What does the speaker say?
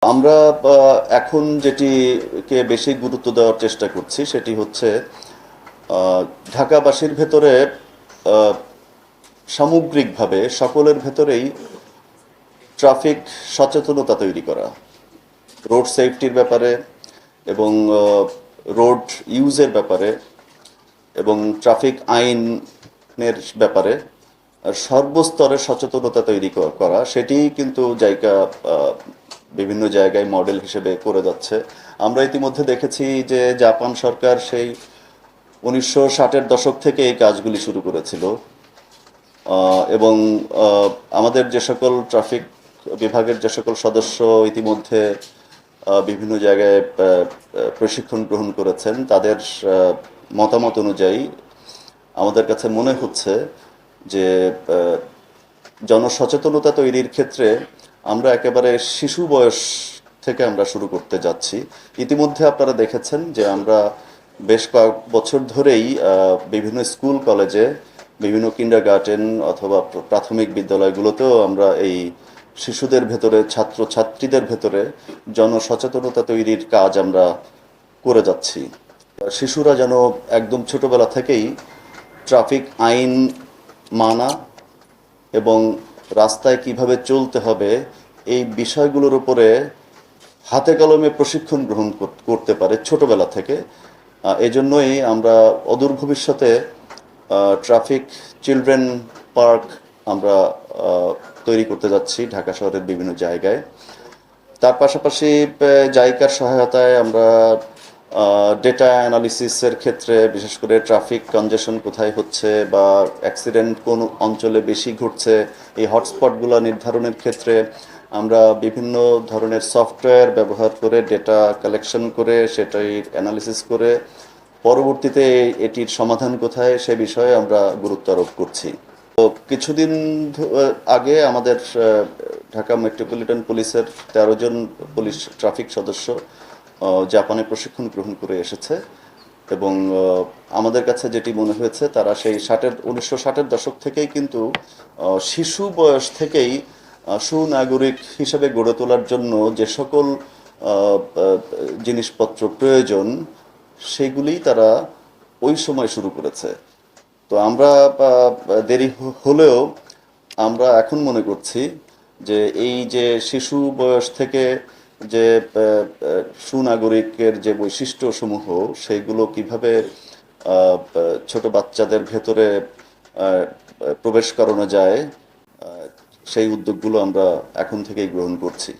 আমরা এখন যেটিকে বেশি গুরুত্ব দেওয়ার চেষ্টা করছি সেটি হচ্ছে ঢাকাবাসীর ভেতরে আহ, সামগ্রিকভাবে সকলের ভেতরেই ট্রাফিক সচেতনতা তৈরি করা, রোড সেফটির ব্যাপারে এবং রোড ইউজের ব্যাপারে এবং ট্রাফিক আইনের ব্যাপারে সর্বস্তরে সচেতনতা তৈরি করা সেটি কিন্তু বিভিন্ন জায়গায় মডেল হিসেবে করে যাচ্ছে। আমরা ইতিমধ্যে দেখেছি যে জাপান সরকার সেই 1960-এর দশক থেকে এই কাজগুলি শুরু করেছিল এবং আমাদের যে সকল ট্রাফিক বিভাগের যে সকল সদস্য ইতিমধ্যে বিভিন্ন জায়গায় প্রশিক্ষণ গ্রহণ করেছেন, তাদের মতামত অনুযায়ী আমাদের কাছে মনে হচ্ছে যে জনসচেতনতা তৈরির ক্ষেত্রে আমরা একেবারে শিশু বয়স থেকে আমরা শুরু করতে যাচ্ছি। ইতিমধ্যে আপনারা দেখেছেন যে আমরা বেশ কয়েক বছর ধরেই বিভিন্ন স্কুল কলেজে, বিভিন্ন কিন্ডারগার্টেন অথবা প্রাথমিক বিদ্যালয়গুলোতেও আমরা এই শিশুদের ভেতরে, ছাত্র ছাত্রীদের ভেতরে জনসচেতনতা তৈরির কাজ আমরা করে যাচ্ছি। শিশুরা যেন একদম ছোটবেলা থেকেই ট্রাফিক আইন মানা এবং রাস্তায় কিভাবে চলতে হবে এই বিষয়গুলোর উপরে হাতে কলমে প্রশিক্ষণ গ্রহণ করতে পারে ছোটবেলা থেকে। এজন্যই আমরা অদূর ভবিষ্যতে ট্রাফিক চিলড্রেন পার্ক আমরা তৈরি করতে যাচ্ছি ঢাকা শহরের বিভিন্ন জায়গায়। তার পাশাপাশি জাইকার সহায়তায় আমরা ডেটা অ্যানালিসিসের ক্ষেত্রে, বিশেষ করে ট্রাফিক কনজেশন কোথায় হচ্ছে বা অ্যাক্সিডেন্ট কোন অঞ্চলে বেশি ঘটছে, এই হটস্পটগুলো নির্ধারণের ক্ষেত্রে আমরা বিভিন্ন ধরনের সফটওয়্যার ব্যবহার করে ডেটা কালেকশন করে সেটাই অ্যানালিসিস করে পরবর্তীতে এটির সমাধান কোথায় সে বিষয়ে আমরা গুরুত্ব আরোপ করছি। তো কিছুদিন আগে আমাদের ঢাকা মেট্রোপলিটন পুলিশের 13 জন পুলিশ ট্রাফিক সদস্য জাপানে প্রশিক্ষণ গ্রহণ করে এসেছে এবং আমাদের কাছে যেটি মনে হয়েছে তারা সেই 1960-এর দশক থেকেই কিন্তু শিশু বয়স থেকেই সুনাগরিক হিসেবে গড়ে তোলার জন্য যে সকল জিনিসপত্র প্রয়োজন সেগুলি তারা ওই সময় শুরু করেছে। তো আমরা দেরি হলেও আমরা এখন মনে করছি যে এই যে শিশু বয়স থেকে যে সুনাগরিকের যে বৈশিষ্ট্যসমূহ সেইগুলো কিভাবে ছোট বাচ্চাদের ভেতরে প্রবেশ করানো যায়, সেই উদ্যোগগুলো আমরা এখন থেকেই গ্রহণ করছি।